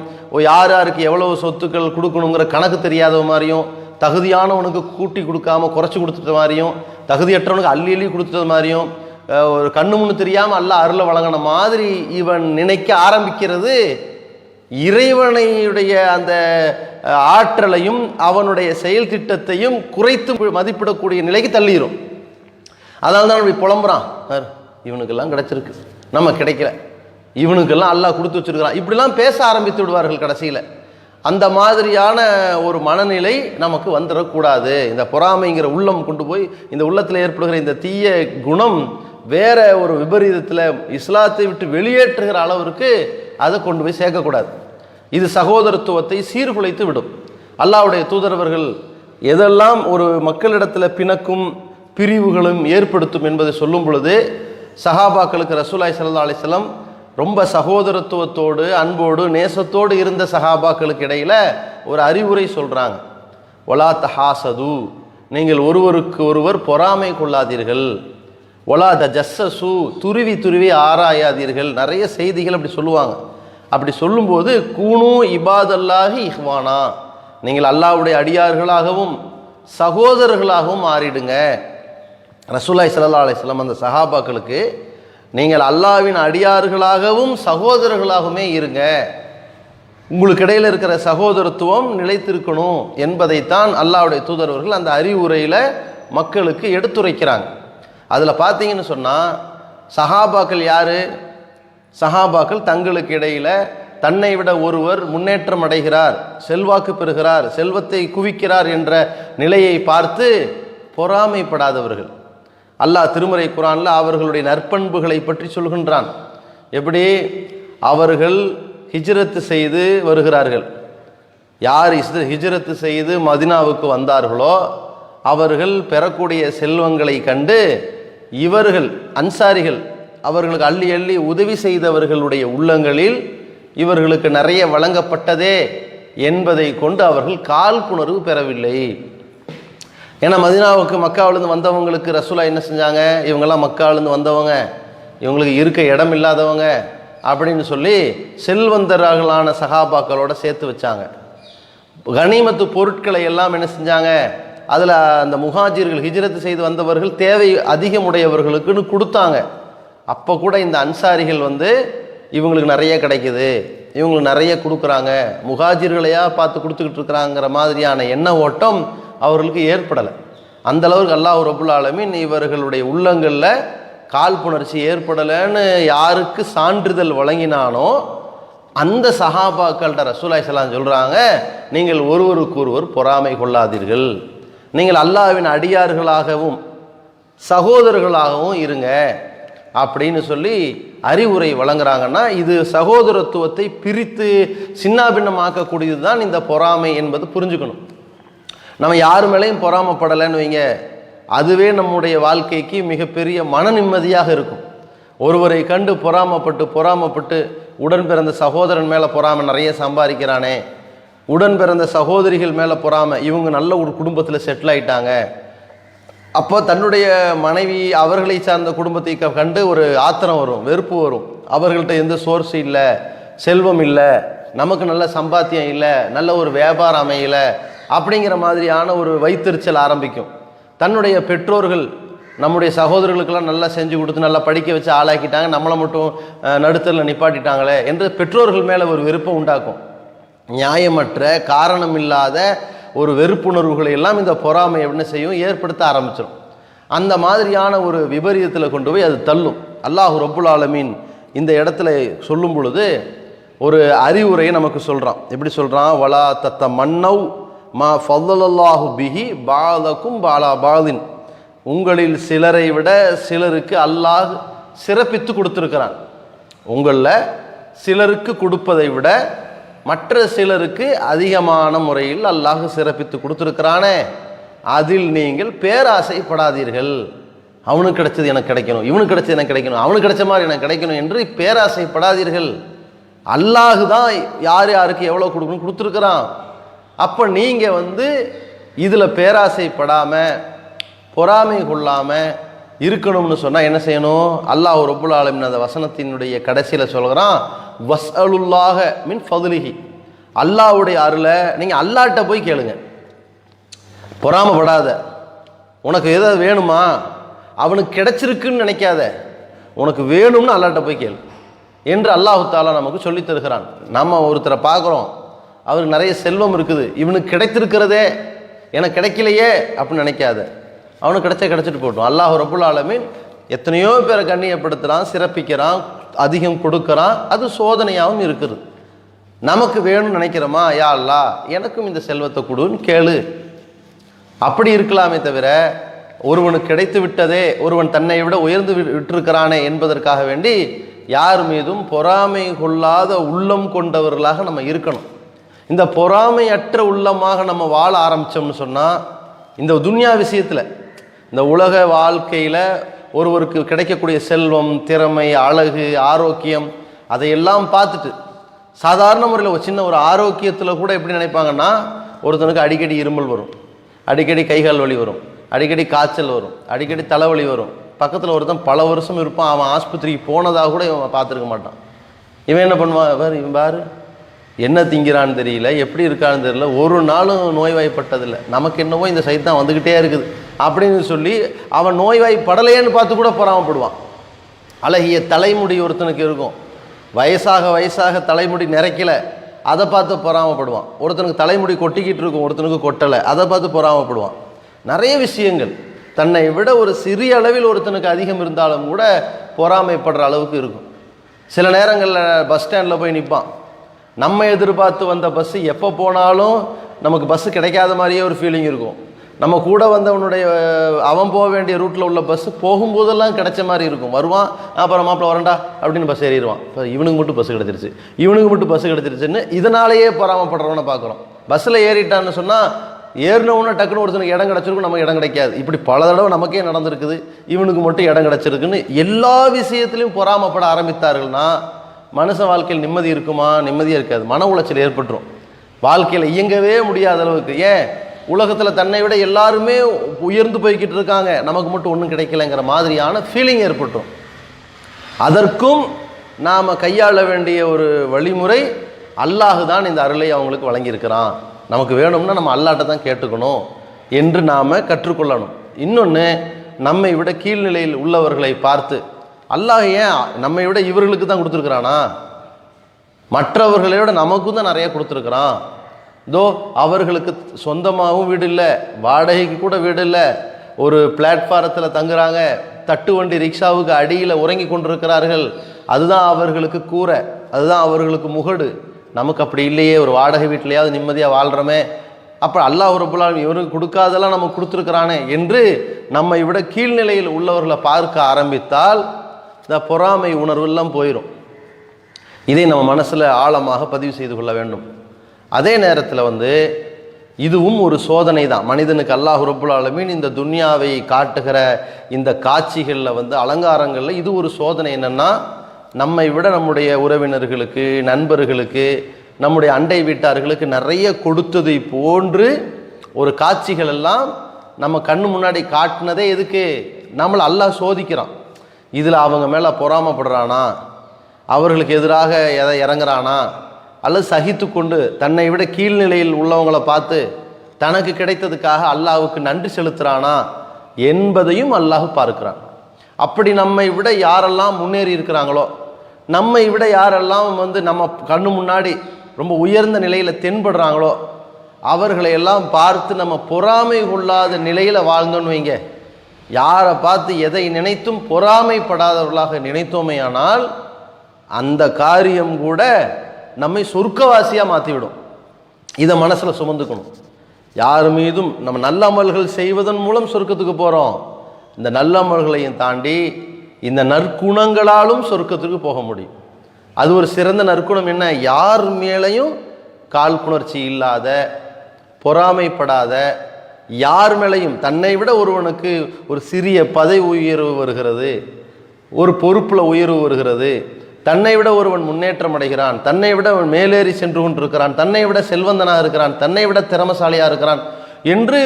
யார் யாருக்கு எவ்வளவு சொத்துக்கள் கொடுக்கணுங்கிற கணக்கு தெரியாத மாதிரியும், தகுதியானவனுக்கு கூட்டி கொடுக்காம குறைச்சி கொடுத்துட்ட மாதிரியும், தகுதியற்றவனுக்கு அள்ளி அள்ளி கொடுத்துட்ட மாதிரியும், ஒரு கண்ணு முன்னு தெரியாமல் அல்லாஹ் அருளை வழங்கின மாதிரி இவன் நினைக்க ஆரம்பிக்கிறது இறைவனையுடைய அந்த ஆற்றலையும் அவனுடைய செயல் திட்டத்தையும் குறைத்து மதிப்பிடக்கூடிய நிலைக்கு தள்ளிடும். அதனால தான் இப்படி புலம்புறான், இவனுக்கெல்லாம் கிடைச்சிருக்கு நம்ம கிடைக்கல, இவனுக்கெல்லாம் அல்லாஹ் கொடுத்து வச்சிருக்கிறான், இப்படிலாம் பேச ஆரம்பித்து விடுவார்கள் கடைசியில். அந்த மாதிரியான ஒரு மனநிலை நமக்கு வந்துடக்கூடாது. இந்த பொறாமைங்கிற உள்ளம் கொண்டு போய் இந்த உள்ளத்தில் ஏற்படுகிற இந்த தீய குணம் வேற ஒரு விபரீதத்தில் இஸ்லாத்தை விட்டு வெளியேற்றுகிற அளவிற்கு அதை கொண்டு போய் சேர்க்கக்கூடாது. இது சகோதரத்துவத்தை சீர்குலைத்து விடும். அல்லாஹ்வுடைய தூதரவர்கள் எதெல்லாம் ஒரு மக்களிடத்தில் பிணக்கும் பிரிவுகளும் ஏற்படுத்தும் என்பதை சொல்லும் பொழுது, சஹாபாக்களுக்கு ரசூலுல்லாஹி ஸல்லல்லாஹு அலைஹி வஸல்லம் ரொம்ப சகோதரத்துவத்தோடு அன்போடு நேசத்தோடு இருந்த சஹாபாக்களுக்கு இடையில் ஒரு அறிவுரை சொல்கிறாங்க. ஒலா தஹாசது, நீங்கள் ஒருவருக்கு ஒருவர் பொறாமை கொள்ளாதீர்கள். ஒலா த ஜஸ்ஸசு, துருவி துருவி ஆராயாதீர்கள். நிறைய செய்திகள் அப்படி சொல்லுவாங்க. அப்படி சொல்லும்போது கூனு இபாதல்லாஹி இஹ்வானா, நீங்கள் அல்லாஹ்வுடைய அடியார்களாகவும் சகோதரர்களாகவும் மாறிடுங்க. ரசூலுல்லாஹி ஸல்லல்லாஹு அலைஹி வஸல்லம் அந்த சஹாபாக்களுக்கு நீங்கள் அல்லாஹ்வின் அடியார்களாகவும் சகோதரர்களாகவுமே இருங்க, உங்களுக்கு இடையில் இருக்கிற சகோதரத்துவம் நிலைத்திருக்கணும் என்பதைத்தான் அல்லாஹ்வுடைய தூதரவர்கள் அந்த அறிவுரையில் மக்களுக்கு எடுத்துரைக்கிறாங்க. அதில் பார்த்தீங்கன்னு சொன்னால் சஹாபாக்கள் யார்? சஹாபாக்கள் தங்களுக்கு இடையில் தன்னை விட ஒருவர் முன்னேற்றம் அடைகிறார், செல்வாக்கு பெறுகிறார், செல்வத்தை குவிக்கிறார் என்ற நிலையை பார்த்து பொறாமைப்படாதவர்கள். அல்லாஹ் திருமறை குர்ஆனில் அவர்களுடைய நற்பண்புகளை பற்றி சொல்கின்றான். எப்படி? அவர்கள் ஹிஜ்ரத்து செய்து வருகிறார்கள். யார் ஹிஜ்ரத்து செய்து மதினாவுக்கு வந்தார்களோ அவர்கள் பெறக்கூடிய செல்வங்களை கண்டு இவர்கள் அன்சாரிகள் அவர்களுக்கு அள்ளி அள்ளி உதவி செய்தவர்களுடைய உள்ளங்களில் இவர்களுக்கு நிறைய வழங்கப்பட்டதே என்பதை கொண்டு அவர்கள் காழ்ப்புணர்வு பெறவில்லை. ஏன்னா மதினாவுக்கு மக்காவிலேருந்து வந்தவங்களுக்கு ரசூலா என்ன செஞ்சாங்க? இவங்கெல்லாம் மக்காவிலேருந்து வந்தவங்க, இவங்களுக்கு இருக்க இடம் இல்லாதவங்க அப்படின்னு சொல்லி செல்வந்தர்களான சஹாபாக்களோட சேர்த்து வச்சாங்க. கனிமத்து பொருட்களை எல்லாம் என்ன செஞ்சாங்க? அதில் அந்த முஹாஜிர்கள் ஹிஜ்ரத்து செய்து வந்தவர்கள் தேவை அதிகமுடையவர்களுக்குன்னு கொடுத்தாங்க. அப்போ கூட இந்த அன்சாரிகள் இவங்களுக்கு நிறைய கிடைக்குது, இவங்களுக்கு நிறைய கொடுக்குறாங்க, முஹாஜிர்களையா பார்த்து கொடுத்துக்கிட்டு இருக்கிறாங்கிற மாதிரியான எண்ண ஓட்டம் அவர்களுக்கு ஏற்படலை. அந்த அளவுக்கு அல்லாஹ் ரப்புல் ஆலமீன் இவர்களுடைய உள்ளங்களில் காழ்ப்புணர்ச்சி ஏற்படலைன்னு யாருக்கு சான்றிதழ் வழங்கினானோ அந்த சஹாபாக்கள்கிட்ட ரசூலுல்லாஹி ஸல்லல்லாஹு அலைஹி வஸல்லம் சொல்கிறாங்க, நீங்கள் ஒருவருக்கு ஒருவர் பொறாமை கொள்ளாதீர்கள், நீங்கள் அல்லாஹ்வின் அடியார்களாகவும் சகோதரர்களாகவும் இருங்க அப்படின்னு சொல்லி அறிவுரை வழங்குறாங்கன்னா, இது சகோதரத்துவத்தை பிரித்து சின்னாபின்னமாக்கக்கூடியது தான் இந்த பொறாமை என்பது புரிஞ்சுக்கணும். நம்ம யார் மேலேயும் பொறாமப்படலைன்னு வைங்க, அதுவே நம்முடைய வாழ்க்கைக்கு மிகப்பெரிய மன நிம்மதியாக இருக்கும். ஒருவரை கண்டு பொறாமப்பட்டு உடன் பிறந்த சகோதரன் மேலே பொறாமை, நிறைய சம்பாதிக்கிறானே, உடன் பிறந்த சகோதரிகள் மேலே பொறாமை, இவங்க நல்ல ஒரு குடும்பத்தில் செட்டில் ஆயிட்டாங்க, அப்போ தன்னுடைய மனைவி அவர்களை சார்ந்த குடும்பத்தை கண்டு ஒரு ஆத்திரம் வரும், வெறுப்பு வரும். அவர்கள்ட்ட எந்த சோர்ஸ் இல்லை, செல்வம் இல்லை, நமக்கு நல்ல சம்பாத்தியம் இல்லை, நல்ல ஒரு வியாபாரம் அமையலை அப்படிங்கிற மாதிரியான ஒரு வைத்தறிச்சல் ஆரம்பிக்கும். தன்னுடைய பெற்றோர்கள் நம்முடைய சகோதரர்களுக்கெல்லாம் நல்லா செஞ்சு கொடுத்து நல்லா படிக்க வச்சு ஆளாக்கிட்டாங்க, நம்மளை மட்டும் நடுத்தரில் நிப்பாட்டிட்டாங்களே என்று பெற்றோர்கள் மேலே ஒரு வெறுப்பை உண்டாக்கும். நியாயமற்ற காரணம் இல்லாத ஒரு வெறுப்புணர்வுகளை எல்லாம் இந்த பொறாமை என்ன செய்யும்? ஏற்படுத்த ஆரம்பிச்சிடும். அந்த மாதிரியான ஒரு விபரீதத்தில் கொண்டு போய் அது தள்ளும். அல்லாஹ் ரப்புல் ஆலமீன் இந்த இடத்துல சொல்லும் பொழுது ஒரு அறிவுரையை நமக்கு சொல்கிறான். எப்படி சொல்கிறான்? வலா தத்த மன்னவ் மா ஃபல்லல்லாஹு பிஹி பாலக்கும் பாலா பாலின், உங்களில் சிலரை விட சிலருக்கு அல்லாஹ் சிறப்பித்து கொடுத்துருக்கிறான். உங்களில் சிலருக்கு கொடுப்பதை விட மற்ற சிலருக்கு அதிகமான முறையில் அல்லாஹ் சிறப்பித்து கொடுத்துருக்கிறானே, அதில் நீங்கள் பேராசைப்படாதீர்கள். அவனுக்கு கிடைச்சது எனக்கு கிடைக்கணும், இவனுக்கு கிடைச்சது எனக்கு கிடைக்கணும், அவனுக்கு கிடைச்ச மாதிரி எனக்கு கிடைக்கணும் என்று பேராசைப்படாதீர்கள். அல்லாஹ் தான் யார் யாருக்கு எவ்வளோ கொடுக்கணும் கொடுத்துருக்குறான். அப்போ நீங்கள் இதில் பேராசைப்படாமல் பொறாமை கொள்ளாமல் இருக்கணும்னு சொன்னால் என்ன செய்யணும்? அல்லாஹ் ரப்புல் ஆலமீன் அந்த வசனத்தினுடைய கடைசியில் சொல்கிறான், வஸ்அலுல்லாஹ மின் ஃபதுலிஹி, அல்லாஹ்வுடைய அருளை நீங்கள் அல்லாஹ்ட்ட போய் கேளுங்க. பொறாமப்படாத. உனக்கு எதாவது வேணுமா, அவனுக்கு கிடைச்சிருக்குன்னு நினைக்காத, உனக்கு வேணும்னு அல்லாஹ்ட்ட போய் கேளு என்று அல்லாஹு தாலா நமக்கு சொல்லி தருகிறான். நம்ம ஒருத்தரை பார்க்குறோம், அவருக்கு நிறைய செல்வம் இருக்குது, இவனுக்கு கிடைத்திருக்கிறதே எனக்கு கிடைக்கலையே அப்படின்னு நினைக்காத. அவனுக்கு கிடைச்சிட்டு போட்டோம். அல்லாஹ் ரப்புல் ஆலமீன் எத்தனையோ பேரை கண்ணியப்படுத்துகிறான், சிறப்பிக்கிறான், அதிகம் கொடுக்குறான். அது சோதனையாகவும் இருக்குது. நமக்கு வேணும்னு நினைக்கிறோமா, யா அல்லாஹ் எனக்கும் இந்த செல்வத்தை கொடுன்னு கேளு, அப்படி இருக்கலாமே தவிர ஒருவனுக்கு கிடைத்து விட்டதே, ஒருவன் தன்னை விட உயர்ந்து விட்டிருக்கிறானே என்பதற்காக வேண்டி யார் மீதும் பொறாமை கொள்ளாத உள்ளம் கொண்டவர்களாக நம்ம இருக்கணும். இந்த பொறாமையற்ற உள்ளமாக நம்ம வாழ ஆரம்பித்தோம்னு சொன்னால், இந்த துன்யா விஷயத்தில், இந்த உலக வாழ்க்கையில் ஒருவருக்கு கிடைக்கக்கூடிய செல்வம், திறமை, அழகு, ஆரோக்கியம் அதையெல்லாம் பார்த்துட்டு சாதாரண முறையில் ஒரு சின்ன ஒரு ஆரோக்கியத்தில் கூட எப்படி நினைப்பாங்கன்னா, ஒருத்தனுக்கு அடிக்கடி இருமல் வரும், அடிக்கடி கைகால் வலி வரும், அடிக்கடி காய்ச்சல் வரும், அடிக்கடி தலைவலி வரும். பக்கத்தில் ஒருத்தன் பல வருஷம் இருப்பான், அவன் ஆஸ்பத்திரிக்கு போனதாக கூட இவன் பார்த்துருக்க மாட்டான். இவன் என்ன பண்ணுவான், வேறு இவன் பாரு என்ன திங்கிறான்னு தெரியல, எப்படி இருக்கான்னு தெரியல, ஒரு நாளும் நோய்வாய்ப்பட்டதில்லை, நமக்கு என்னவோ இந்த சைத்தான் வந்துக்கிட்டே இருக்குது அப்படின்னு சொல்லி அவன் நோய்வாய்ப்படலையேன்னு பார்த்து கூட பொறாமப்படுவான். அழகிய தலைமுடி ஒருத்தனுக்கு இருக்கும், வயசாக தலைமுடி நிறைக்கல, அதை பார்த்து பொறாமப்படுவான். ஒருத்தனுக்கு தலைமுடி கொட்டிக்கிட்டு இருக்கும், ஒருத்தனுக்கு கொட்டலை, அதை பார்த்து பொறாமப்படுவான். நிறைய விஷயங்கள் தன்னை விட ஒரு சிறிய அளவில் ஒருத்தனுக்கு அதிகம் இருந்தாலும் கூட பொறாமைப்படுற அளவுக்கு இருக்கும். சில நேரங்களில் பஸ் ஸ்டாண்டில் போய் நிற்பான், நம்ம எதிர்பார்த்து வந்த பஸ்ஸு எப்போ போனாலும் நமக்கு பஸ்ஸு கிடைக்காத மாதிரியே ஒரு ஃபீலிங் இருக்கும். நம்ம கூட வந்தவனுடைய அவன் போக வேண்டிய ரூட்டில் உள்ள பஸ்ஸு போகும்போதெல்லாம் கிடைச்ச மாதிரி இருக்கும். வருவான், அப்புறம் மாப்பிள்ள வரண்டா அப்படின்னு பஸ் ஏறிடுவான். இப்போ இவனுக்கு மட்டும் பஸ்ஸு கிடச்சிருச்சுன்னு இதனாலேயே பொறாமப்படுறவனை பார்க்குறோம். பஸ்ஸில் ஏறிட்டான்னு சொன்னால் ஏறினவுன்னு டக்குன்னு ஒருத்தனுக்கு இடம் கிடச்சிருக்கும், நமக்கு இடம் கிடைக்காது. இப்படி பல தடவை நமக்கே நடந்திருக்குது. இவனுக்கு மட்டும் இடம் கிடச்சிருக்குன்னு எல்லா விஷயத்திலையும் பொறாமப்பட ஆரம்பித்தார்கள்னா மனுஷன் வாழ்க்கையில் நிம்மதி இருக்குமா? நிம்மதியாக இருக்காது. மன உளைச்சல் ஏற்பட்டுரும். வாழ்க்கையில் இயங்கவே முடியாத அளவுக்கு. ஏன் உலகத்தில் தன்னை விட எல்லாருமே உயர்ந்து போய்கிட்டு இருக்காங்க, நமக்கு மட்டும் ஒன்றும் கிடைக்கலங்கிற மாதிரியான ஃபீலிங் ஏற்பட்டுரும். அதற்கும் நாம் கையாள வேண்டிய ஒரு வழிமுறை, அல்லாஹ் தான் இந்த அருளை அவங்களுக்கு வழங்கியிருக்கிறான், நமக்கு வேணும்னா நம்ம அல்லாஹ்ட்ட தான் கேட்டுக்கணும் என்று நாம் கற்றுக்கொள்ளணும். இன்னொன்று, நம்மை விட கீழ்நிலையில் உள்ளவர்களை பார்த்து அல்லாஹ் ஏன் நம்மை விட இவர்களுக்கு தான் கொடுத்துருக்குறானா, மற்றவர்களை விட நமக்கும் தான் நிறைய கொடுத்துருக்குறான். இதோ அவர்களுக்கு சொந்தமாகவும் வீடு இல்லை, வாடகைக்கு கூட வீடு இல்லை, ஒரு பிளாட்ஃபாரத்தில் தங்குறாங்க, தட்டு வண்டி ரிக்ஷாவுக்கு அடியில் உறங்கி கொண்டிருக்கிறார்கள், அதுதான் அவர்களுக்கு கூரை, அதுதான் அவர்களுக்கு முகடு. நமக்கு அப்படி இல்லையே, ஒரு வாடகை வீட்டிலையாவது நிம்மதியாக வாழ்கிறோமே, அப்போ அல்லாஹ் ரப்புல் ஆலமீன் இவருக்கு கொடுக்காதெல்லாம் நமக்கு கொடுத்துருக்குறானே என்று நம்மை விட கீழ்நிலையில் உள்ளவர்களை பார்க்க ஆரம்பித்தால் இந்த பொறாமை உணர்வெல்லாம் போயிடும். இதை நம்ம மனசில் ஆழமாக பதிவு செய்து கொள்ள வேண்டும். அதே நேரத்தில் இதுவும் ஒரு சோதனை தான் மனிதனுக்கு. அல்லாஹ் ரப்புல் ஆலமீன் இந்த துன்யாவை காட்டுகிற இந்த காட்சிகளில் அலங்காரங்களில் இது ஒரு சோதனை. என்னென்னா, நம்மை விட நம்முடைய உறவினர்களுக்கு, நண்பர்களுக்கு, நம்முடைய அண்டை வீட்டார்களுக்கு நிறைய கொடுத்ததை போன்று ஒரு காட்சிகள் எல்லாம் நம்ம கண்ணு முன்னாடி காட்டினதே எதுக்கு? நம்மளை அல்லாஹ் சோதிக்கிறான். இதில் அவங்க மேலே பொறாமப்படுறானா, அவர்களுக்கு எதிராக எதை இறங்குறானா, அல்லது சகித்து கொண்டு தன்னை விட கீழ்நிலையில் உள்ளவங்களை பார்த்து தனக்கு கிடைத்ததுக்காக அல்லாஹ்வுக்கு நன்றி செலுத்துகிறானா என்பதையும் அல்லாஹ் பார்க்கிறான். அப்படி நம்மை விட யாரெல்லாம் முன்னேறி இருக்கிறாங்களோ, நம்மை விட யாரெல்லாம் நம்ம கண்ணு முன்னாடி ரொம்ப உயர்ந்த நிலையில் தென்படுறாங்களோ, அவர்களை எல்லாம் பார்த்து நம்ம பொறாமை கொள்ளாத நிலையில் வாழ்ந்தோன்னு வைங்க, யாரை பார்த்து எதை நினைத்தும் பொறாமைப்படாதவர்களாக நினைத்தோமேயானால் அந்த காரியம் கூட நம்மை சொர்க்கவாசியாக மாற்றிவிடும். இதை மனசில் சுமந்துக்கணும். யார் மீதும் நம்ம நல்ல அமல்கள் செய்வதன் மூலம் சொர்க்கத்துக்கு போகிறோம், இந்த நல்ல அமல்களையும் தாண்டி இந்த நற்குணங்களாலும் சொர்க்கத்துக்கு போக முடியும். அது ஒரு சிறந்த நற்குணம். என்ன? யார் மேலேயும் காழ்ப்புணர்ச்சி இல்லாத, பொறாமைப்படாத, யார் மேலேயும் தன்னை விட ஒருவனுக்கு ஒரு சிறிய பதவி உயர்வு வருகிறது, ஒரு பொறுப்பில் உயர்வு வருகிறது, தன்னை விட ஒருவன் முன்னேற்றம் அடைகிறான், தன்னை விட அவன் மேலேறி சென்று கொண்டிருக்கிறான், தன்னை விட செல்வந்தனாக இருக்கிறான், தன்னை விட திறமசாலியாக இருக்கிறான் என்று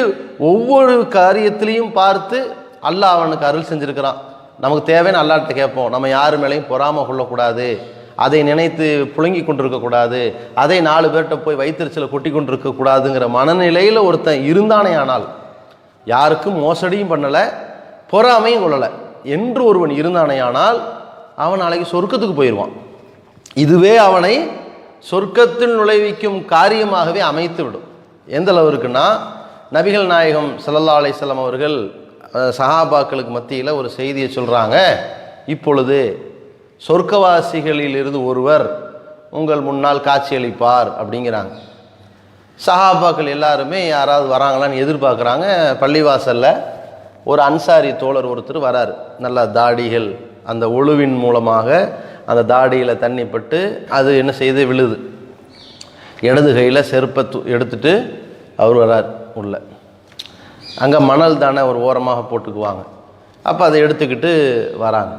ஒவ்வொரு காரியத்திலையும் பார்த்து அல்லாஹ் அவனுக்கு அருள் செஞ்சுருக்கிறான். நமக்கு தேவைன்னு அல்லாஹ்ட்ட கேட்போம். நம்ம யார் மேலேயும் பொறாமை கொள்ளக்கூடாது, அதை நினைத்து புழுங்கி கொண்டிருக்கக்கூடாது, அதை 4 பேர்கிட்ட போய் வயிற்றுச்சலை கொட்டி கொண்டிருக்கக்கூடாதுங்கிற மனநிலையில் ஒருத்தன் இருந்தானே ஆனால், யாருக்கும் மோசடியும் பண்ணலை, பொறாமையும் கொள்ளலை என்று ஒருவன் இருந்தானே ஆனால் அவன் நாளைக்கு சொர்க்கத்துக்கு போயிடுவான். இதுவே அவனை சொர்க்கத்தில் நுழைவிக்கும் காரியமாகவே அமைத்து விடும். எந்த அளவிற்குன்னா, நபிகள் நாயகம் ஸல்லல்லாஹு அலைஹி வஸல்லம் அவர்கள் சஹாபாக்களுக்கு மத்தியில் ஒரு செய்தியை சொல்கிறாங்க. இப்பொழுது சொர்க்கவாசிகளில் இருந்து ஒருவர் உங்கள் முன்னால் காட்சியளிப்பார் அப்படிங்கிறாங்க. சஹாபாக்கள் எல்லாருமே யாராவது வராங்களான்னு எதிர்பார்க்குறாங்க. பள்ளிவாசலில் ஒரு அன்சாரி தோழர் ஒருத்தர் வராரு. நல்ல தாடிகள், அந்த ஒழுவின் மூலமாக அந்த தாடியில் தண்ணி பட்டு அது என்ன செய்து விழுது. இடது கையில் செருப்பை எடுத்துட்டு அவர் வரார் உள்ள. அங்கே மணல் தானே ஒரு ஓரமாக போட்டுக்குவாங்க. அப்போ அதை எடுத்துக்கிட்டு வராங்க.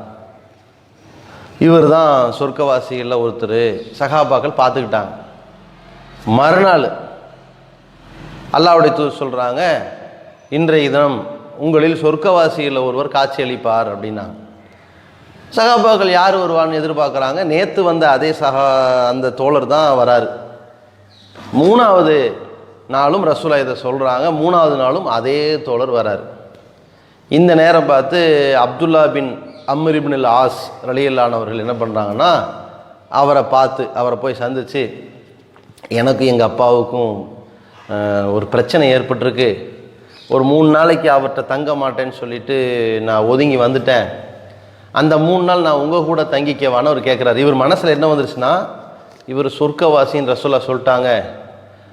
இவர் தான் சொர்க்கவாசிகளில் ஒருத்தர். சஹாபாக்கள் பார்த்துக்கிட்டாங்க. மறுநாள் அல்லாஹ்வுடைய தூதர் சொல்கிறாங்க, இன்றைய தினம் உங்களில் சொர்க்கவாசியில் ஒருவர் காட்சியளிப்பார் அப்படின்னாங்க. சகாபாக்கள் யார் வருவான்னு எதிர்பார்க்குறாங்க. நேற்று வந்த அதே அந்த தோழர் தான் வராரு. 3வது நாளும் ரசூலா இதை சொல்கிறாங்க. 3வது நாளும் அதே தோழர் வராரு. இந்த நேரம் பார்த்து அப்துல்லா பின் அம்ர் இப்னு அல் ஆஸ் ரலியல்லாஹு அவர்கள் என்ன பண்ணுறாங்கன்னா, அவரை போய் சந்தித்து, எனக்கு எங்கள் அப்பாவுக்கும் ஒரு பிரச்சனை ஏற்பட்டிருக்கு, ஒரு 3 நாளைக்கு அவர்கிட்ட தங்க மாட்டேன்னு சொல்லிட்டு நான் ஒதுங்கி வந்துட்டேன், அந்த 3 நாள் நான் உங்கள் கூட தங்கிக்கவான்னு அவர் கேட்குறாரு. இவர் மனசில் என்ன வந்துருச்சுன்னா, இவர் சொர்க்கவாசின்னு ரசூலா சொல்லிட்டாங்க,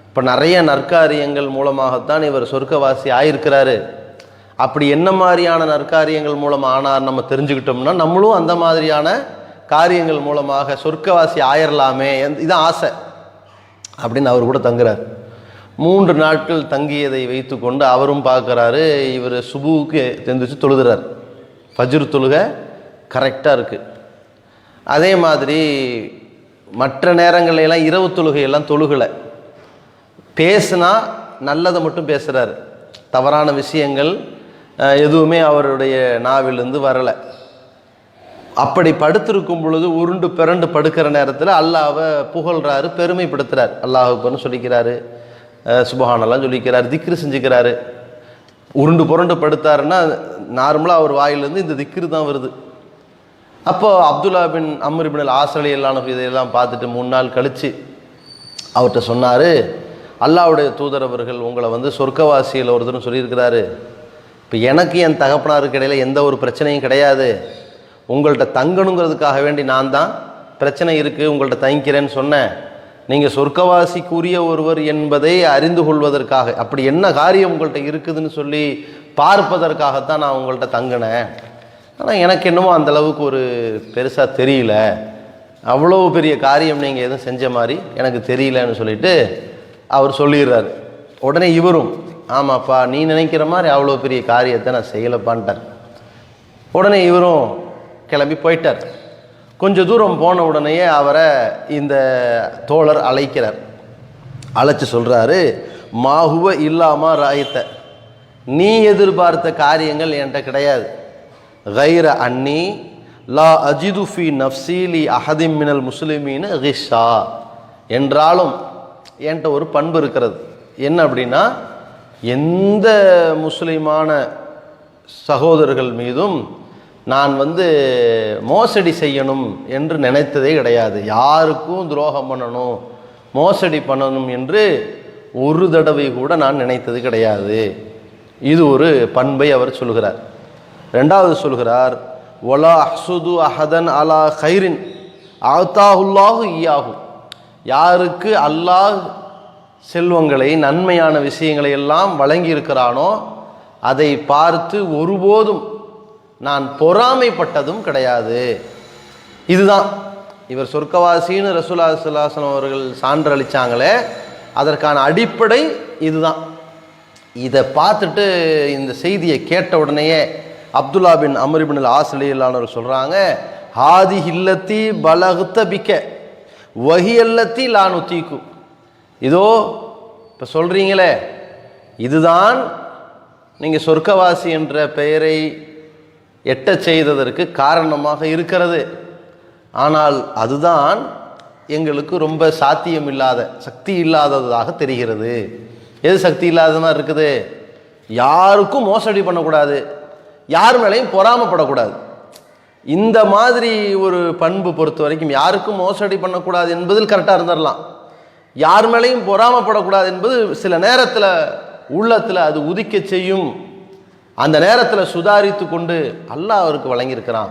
இப்போ நிறைய நற்காரியங்கள் மூலமாகத்தான் இவர் சொர்க்கவாசி ஆயிருக்கிறாரு, அப்படி என்ன மாதிரியான நற்காரியங்கள் மூலமாக ஆனார் நம்ம தெரிஞ்சுக்கிட்டோம்னா நம்மளும் அந்த மாதிரியான காரியங்கள் மூலமாக சொர்க்கவாசி ஆயிரலாமே, இதான் ஆசை அப்படின்னு அவர் கூட தங்குறார். 3 நாட்கள் தங்கியதை வைத்து கொண்டு அவரும் பார்க்குறாரு, இவர் சுபுவுக்கு தெரிஞ்சிச்சு தொழுகிறார். ஃபஜ்ர் தொழுகை கரெக்டாக இருக்குது. அதே மாதிரி மற்ற நேரங்களெல்லாம் இரவு தொழுகையெல்லாம் தொழுகலை. பேசுனா நல்லதை மட்டும் பேசுகிறார், தவறான விஷயங்கள் எதுவுமே அவருடைய நாவிலிருந்து வரலை. அப்படி படுத்திருக்கும் பொழுது உருண்டு பிறண்டு படுக்கிற நேரத்தில் அல்லாஹ்வை புகழ்கிறாரு, பெருமைப்படுத்துகிறார், அல்லாஹ் அக்பர்னு சொல்லிக்கிறாரு, சுபஹானல்லாஹ் சொல்லிக்கிறார், திக்ரு செஞ்சுக்கிறாரு. உருண்டு புரண்டு படுத்தாருன்னா நார்மலாக அவர் வாயிலிருந்து இந்த திக்ரு தான் வருது. அப்போது அப்துல்லா பின் அம்ர் இப்னு அல் ஆஸ் ரலியல்லாஹு அன்ஹு இதையெல்லாம் பார்த்துட்டு 3 நாள் கழித்து அவர்கிட்ட சொன்னார், அல்லாஹ்வுடைய தூதர் அவர்கள் உங்களை சொர்க்கவாசியில் ஒருத்தரும் சொல்லியிருக்கிறாரு, இப்போ எனக்கு என் தகப்பனாருக்கு இடையில் எந்த ஒரு பிரச்சனையும் கிடையாது, உங்கள்கிட்ட தங்கணுங்கிறதுக்காக வேண்டி நான் தான் பிரச்சனை இருக்குது உங்கள்கிட்ட தங்கிக்கிறேன்னு சொன்னேன், நீங்கள் சொர்க்கவாசிக்குரிய ஒருவர் என்பதை அறிந்து கொள்வதற்காக, அப்படி என்ன காரியம் உங்கள்கிட்ட இருக்குதுன்னு சொல்லி பார்ப்பதற்காகத்தான் நான் உங்கள்கிட்ட தங்கினேன், ஆனால் எனக்கு என்னமோ அந்தளவுக்கு ஒரு பெருசாக தெரியல, அவ்வளோ பெரிய காரியம் நீங்கள் எதுவும் செஞ்ச மாதிரி எனக்கு தெரியலன்னு சொல்லிட்டு அவர் சொல்லிடுறாரு. உடனே இவரும், ஆமாப்பா நீ நினைக்கிற மாதிரி அவ்வளோ பெரிய காரியத்தை நான் செய்யலைப்பான்ட்டார். உடனே இவரும் கிளம்பி போயிட்டார். கொஞ்சம் தூரம் போன உடனேயே அவரை இந்த தோழர் அழைக்கிறார். அழைச்சி சொல்கிறாரு, மாஹுவ இல்லாமா ராயத்த, நீ எதிர்பார்த்த காரியங்கள் என்கிட்ட கிடையாது, கைர அன்னி லா அஜிது ஃபி நஃப்ஸீலி அஹதிம் மினல் முஸ்லிமீன் கிஷா, என்றாலும் என்கிட்ட ஒரு பண்பு இருக்கிறது, என்ன அப்படின்னா எந்த முஸ்லிமான சகோதரர்கள் மீதும் நான் மோசடி செய்யணும் என்று நினைத்ததே கிடையாது, யாருக்கும் துரோகம் பண்ணணும் மோசடி பண்ணணும் என்று ஒரு தடவை கூட நான் நினைத்தது கிடையாது. இது ஒரு பண்பை அவர் சொல்கிறார். 2வது சொல்கிறார், ஒலா அஹ்சுது அஹதன் அலா ஹைரின் ஆத்தாஹுல்லாஹு இயாஹு, யாருக்கு அல்லாஹ் செல்வங்களை நன்மையான விஷயங்களை எல்லாம் வழங்கி இருக்கிறானோ அதை பார்த்து ஒருபோதும் நான் பொறாமைப்பட்டதும் கிடையாது. இதுதான் இவர் சொர்க்கவாசின்னு ரசூலுல்லாஹி ஸல்லல்லாஹு அலைஹி வஸல்லம் அவர்கள் சான்றளித்தாங்களே, அதற்கான அடிப்படை இதுதான். இதை பார்த்துட்டு இந்த செய்தியை கேட்ட உடனேயே அப்துல்லா பின் அம்ர் இப்னு அல் ஆஸ் ரலியல்லாஹு அன்ஹு சொல்கிறாங்க, ஹாதி ஹில்லத்தி பலகுத்த பிக்க வஹியல்லத்தி லா நுதீகு, இதோ இப்போ சொல்கிறீங்களே இதுதான் நீங்கள் சொர்க்கவாசி என்ற பெயரை எட்ட செய்ததற்கு காரணமாக இருக்கிறது, ஆனால் அதுதான் எங்களுக்கு ரொம்ப சாத்தியம் இல்லாத சக்தி இல்லாததாக தெரிகிறது. எது சக்தி இல்லாத மாதிரி இருக்குது? யாருக்கும் மோசடி பண்ணக்கூடாது, யார் மேலேயும் பொறாமப்படக்கூடாது. இந்த மாதிரி ஒரு பண்பு பொறுத்த வரைக்கும் யாருக்கும் மோசடி பண்ணக்கூடாது என்பதில் கரெக்டாக இருந்துடலாம், யார் மேலேயும் பொறாமப்படக்கூடாது என்பது சில நேரத்தில் உள்ளத்தில் அது உதிக்க செய்யும். அந்த நேரத்தில் சுதாரித்து கொண்டு அல்லாஹ் அவருக்கு வழங்கியிருக்கிறான்,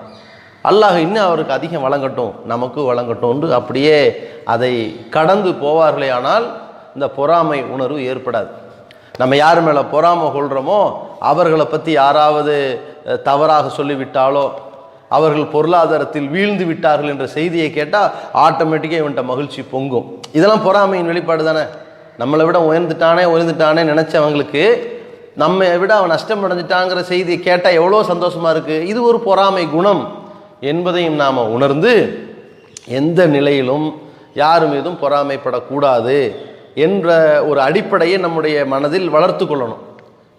அல்லாஹ் இன்னும் அவருக்கு அதிகம் வழங்கட்டும், நமக்கு வழங்கட்டும், அப்படியே அதை கடந்து போவார்களே, ஆனால் இந்த பொறாமை உணர்வு ஏற்படாது. நம்ம யார் மேலே பொறாமை கொள்கிறோமோ அவர்களை பற்றி யாராவது தவறாக சொல்லிவிட்டாலோ, அவர்கள் பொருளாதாரத்தில் வீழ்ந்து விட்டார்கள் என்ற செய்தியை கேட்டால் ஆட்டோமேட்டிக்காக இவன்கிட்ட மகிழ்ச்சி பொங்கும். இதெல்லாம் பொறாமையின் வெளிப்பாடு தானே. நம்மளை விட உயர்ந்துட்டானே நினச்சவங்களுக்கு நம்ம விட அவன் நஷ்டம் அடைஞ்சிட்டாங்கிற செய்தியை கேட்டால் எவ்வளோ சந்தோஷமாக இருக்குது. இது ஒரு பொறாமை குணம் என்பதையும் நாம் உணர்ந்து எந்த நிலையிலும் யார் மீதும் பொறாமைப்படக்கூடாது என்ற ஒரு அடிப்படையை நம்முடைய மனதில் வளர்த்து கொள்ளணும்.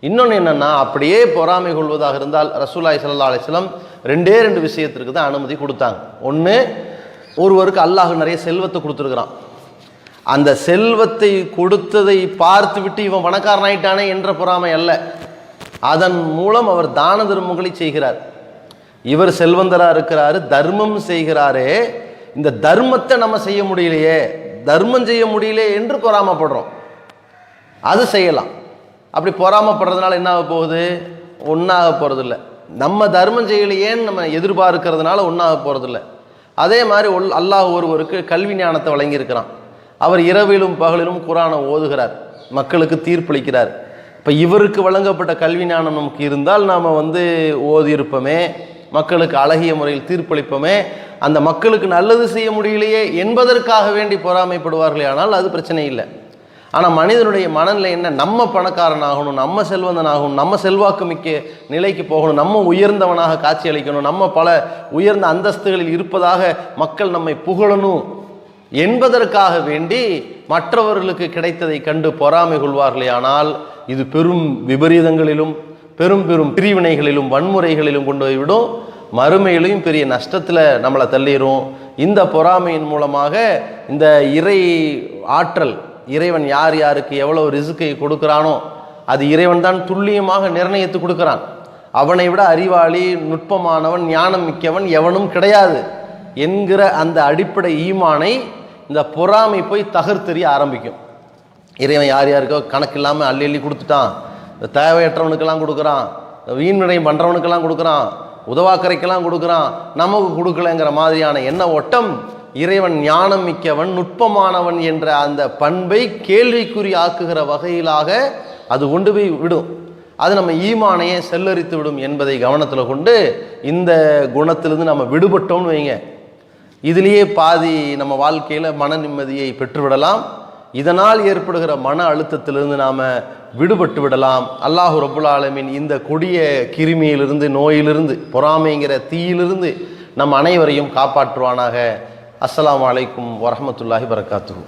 இன்னொன்று என்னன்னா, அப்படியே பொறாமை கொள்வதாக இருந்தால் ரசூலுல்லாஹி ஸல்லல்லாஹு அலைஹி வஸல்லம் ரெண்டே ரெண்டு விஷயத்திற்கு தான் அனுமதி கொடுத்தாங்க. ஒன்று, ஒருவருக்கு அல்லாஹ் நிறைய செல்வத்தை கொடுத்துருக்கிறான், அந்த செல்வத்தை கொடுத்ததை பார்த்து விட்டு இவன் பணக்காரன் ஆயிட்டானே என்ற பொறாமை அல்ல, அதன் மூலம் அவர் தான தர்மங்களை செய்கிறார். இவர் செல்வந்தரா இருக்கிறாரு, தர்மம் செய்கிறாரே, இந்த தர்மத்தை நம்ம செய்ய முடியலையே, தர்மம் செய்ய முடியலையே என்று பொறாமப்படுறோம். அது செய்யலாம். அப்படி பொறாமப்படுறதுனால என்ன ஆக போகுது? ஒன்றாக போகிறதில்ல. நம்ம தர்மம் செய்யலையேன்னு நம்ம எதிர்பார்க்கிறதுனால ஒன்றாக போகிறதில்ல. அதே மாதிரி அல்லாஹ் ஒருவருக்கு கல்வி ஞானத்தை வழங்கியிருக்கிறான். அவர் இரவிலும் பகலிலும் குர்ஆனை ஓதுகிறார், மக்களுக்கு தீர்ப்பளிக்கிறார். இப்போ இவருக்கு வழங்கப்பட்ட கல்வி ஞானம் நமக்கு இருந்தால் நாம் ஓதியிருப்போமே, மக்களுக்கு அழகிய முறையில் தீர்ப்பளிப்போமே, அந்த மக்களுக்கு நல்லது செய்ய முடியலையே என்பதற்காக வேண்டி பொறாமைப்படுவார்களே, ஆனால் அது பிரச்சனை இல்லை. ஆனால் மனிதனுடைய மனநிலை என்ன? நம்ம பணக்காரன் ஆகணும், நம்ம செல்வந்தன் ஆகணும், நம்ம செல்வாக்கு மிக்க நிலைக்கு போகணும், நம்ம உயர்ந்தவனாக காட்சி அளிக்கணும், நம்ம பல உயர்ந்த அந்தஸ்துகளில் இருப்பதாக மக்கள் நம்மை புகழணும் என்பதற்காக வேண்டி மற்றவர்களுக்கு கிடைத்ததை கண்டு பொறாமை கொள்வார்களே, ஆனால் இது பெரும் விபரீதங்களிலும் பெரும் பெரும் பிரிவினைகளிலும் வன்முறைகளிலும் கொண்டு போய்விடும். மறுமையிலையும் பெரிய நஷ்டத்தில் நம்மளை தள்ளிடும். இந்த பொறாமையின் மூலமாக இந்த இறை ஆற்றல், இறைவன் யார் யாருக்கு எவ்வளவு ரிசுக்கை கொடுக்குறானோ அது இறைவன் தான் துல்லியமாக நிர்ணயித்து கொடுக்குறான். அவனை விட அறிவாளி, நுட்பமானவன், ஞானம் மிக்கவன் எவனும் கிடையாது என்கிற அந்த அடிப்படை ஈமானை இந்த பொறாமை போய் தகர்த்தெறிய ஆரம்பிக்கும். இறைவன் யார் யாருக்கோ கணக்கு இல்லாமல் அள்ளி அள்ளி கொடுத்துட்டான், தேவையற்றவனுக்கெல்லாம் கொடுக்குறான், வீண் விடயம் பண்ணுறவனுக்கெல்லாம் கொடுக்குறான், உதவாக்கரைக்கெல்லாம் கொடுக்குறான், நமக்கு கொடுக்கலைங்கிற மாதிரியான எண்ண ஓட்டம் இறைவன் ஞானம் மிக்கவன், நுட்பமானவன் என்ற அந்த பண்பை கேள்விக்குறி ஆக்குகிற வகையிலாக அது கொண்டு போய் விடும். அது நம்ம ஈமானையே செல்லரித்து விடும் என்பதை கவனத்தில் கொண்டு இந்த குணத்திலிருந்து நம்ம விடுபட்டோம்னு வைங்க, இதிலேயே பாதி நம்ம வாழ்க்கையில் மன நிம்மதியை பெற்றுவிடலாம். இதனால் ஏற்படுகிற மன அழுத்தத்திலிருந்து நாம் விடுபட்டு விடலாம். அல்லாஹு ரப்புல் ஆலமீன் இந்த கொடிய கிருமியிலிருந்து, நோயிலிருந்து, பொறாமைங்கிற தீயிலிருந்து நம் அனைவரையும் காப்பாற்றுவானாக. அஸ்ஸலாமு அலைக்கும் வரஹ்மத்துல்லாஹி வரகாத்துஹு.